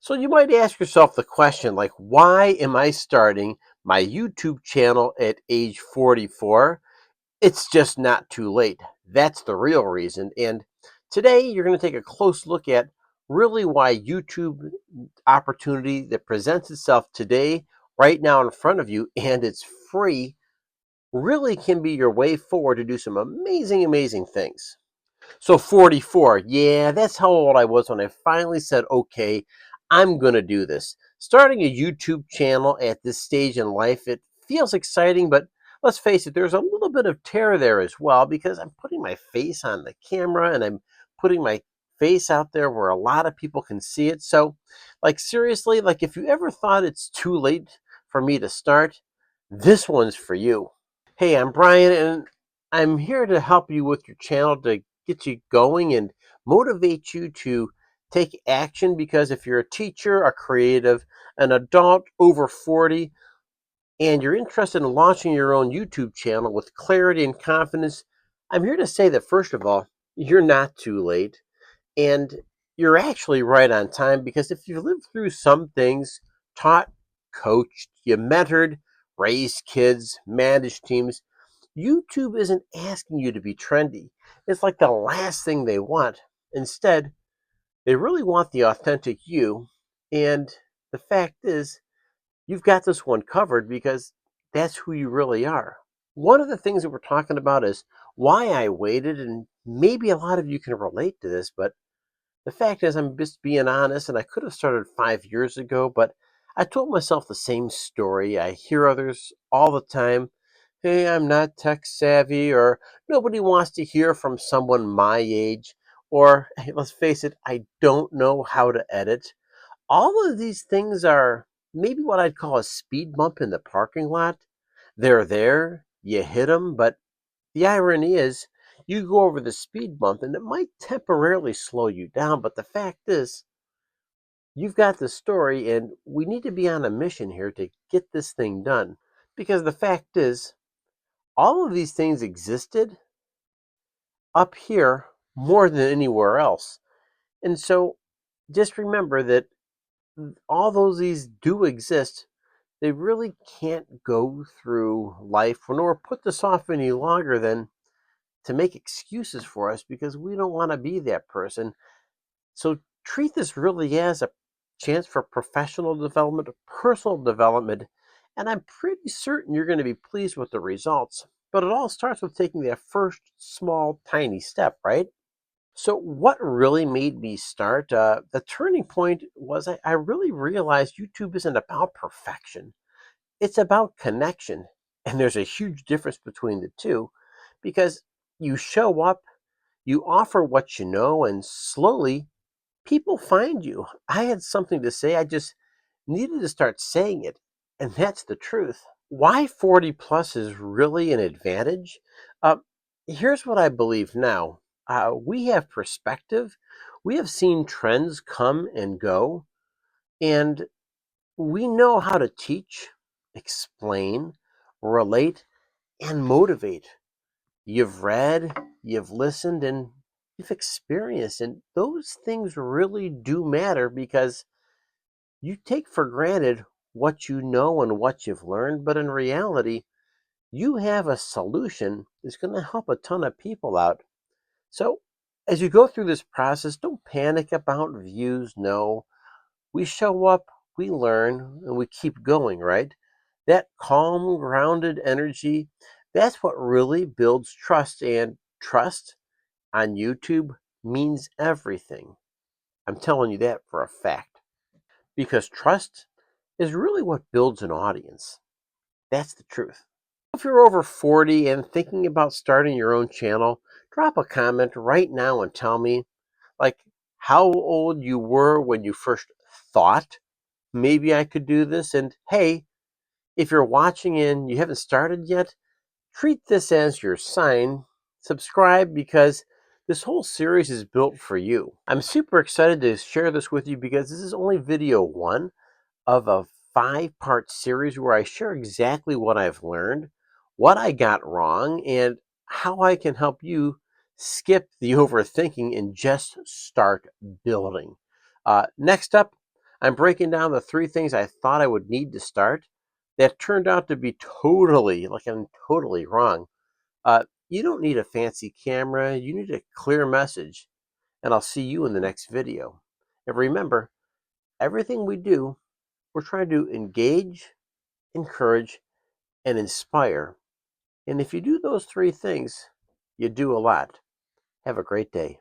So you might ask yourself the question, like, why am I starting my YouTube channel at age 44? It's just not too late. That's the real reason. And today you're going to take a close look at really why YouTube opportunity that presents itself today, right now in front of you, and it's free, really can be your way forward to do some amazing, amazing things. So 44, yeah, that's how old I was when I finally said, okay, I'm going to do this. Starting a YouTube channel at this stage in life, it feels exciting, but let's face it, there's a little bit of terror there as well because I'm putting my face on the camera and I'm putting my face out there where a lot of people can see it. So, like, seriously, like, if you ever thought it's too late for me to start, this one's for you. Hey, I'm Brian, and I'm here to help you with your channel to get you going and motivate you to take action. Because if you're a teacher, a creative, an adult over 40, and you're interested in launching your own YouTube channel with clarity and confidence, I'm here to say that, first of all, you're not too late. And you're actually right on time because if you've lived through some things, taught, coached, you mentored, raised kids, managed teams, YouTube isn't asking you to be trendy. It's like the last thing they want. Instead, they really want the authentic you. And the fact is, you've got this one covered because that's who you really are. One of the things that we're talking about is why I waited, and maybe a lot of you can relate to this, but the fact is, I'm just being honest, and I could have started 5 years ago, but I told myself the same story. I hear others all the time. Hey, I'm not tech savvy, or nobody wants to hear from someone my age, or hey, let's face it, I don't know how to edit. All of these things are maybe what I'd call a speed bump in the parking lot. They're there, you hit them, but the irony is, you go over the speed bump and it might temporarily slow you down, but the fact is, you've got the story, and we need to be on a mission here to get this thing done. Because the fact is, all of these things existed up here more than anywhere else. And so just remember that although these do exist, they really can't go through life nor put this off any longer than to make excuses for us because we don't want to be that person. So treat this really as a chance for professional development, personal development, and I'm pretty certain you're going to be pleased with the results. But it all starts with taking that first small, tiny step, right? So, what really made me start? The turning point was I really realized YouTube isn't about perfection, it's about connection. And there's a huge difference between the two because you show up, you offer what you know, and slowly people find you. I had something to say, I just needed to start saying it. And that's the truth. Why 40 plus is really an advantage? Uh, Here's what I believe now. We have perspective, we have seen trends come and go, and we know how to teach, explain, relate, and motivate. You've read, you've listened, and you've experienced. And those things really do matter because you take for granted what you know and what you've learned, but in reality, you have a solution that's going to help a ton of people out. So, as you go through this process, don't panic about views. No, we show up, we learn, and we keep going, right? That calm, grounded energy, that's what really builds trust. And trust on YouTube means everything. I'm telling you that for a fact. Because trust is really what builds an audience. That's the truth. If you're over 40 and thinking about starting your own channel, drop a comment right now and tell me, like, how old you were when you first thought maybe I could do this. And hey, if you're watching and you haven't started yet, treat this as your sign. Subscribe because this whole series is built for you. I'm super excited to share this with you because this is only video one of a 5-part series where I share exactly what I've learned, what I got wrong, and how I can help you skip the overthinking and just start building. Next up, I'm breaking down the 3 things I thought I would need to start that turned out to be totally wrong. You don't need a fancy camera, you need a clear message, and I'll see you in the next video. And remember, everything we do, we're trying to engage, encourage, and inspire. And if you do those 3 things, you do a lot. Have a great day.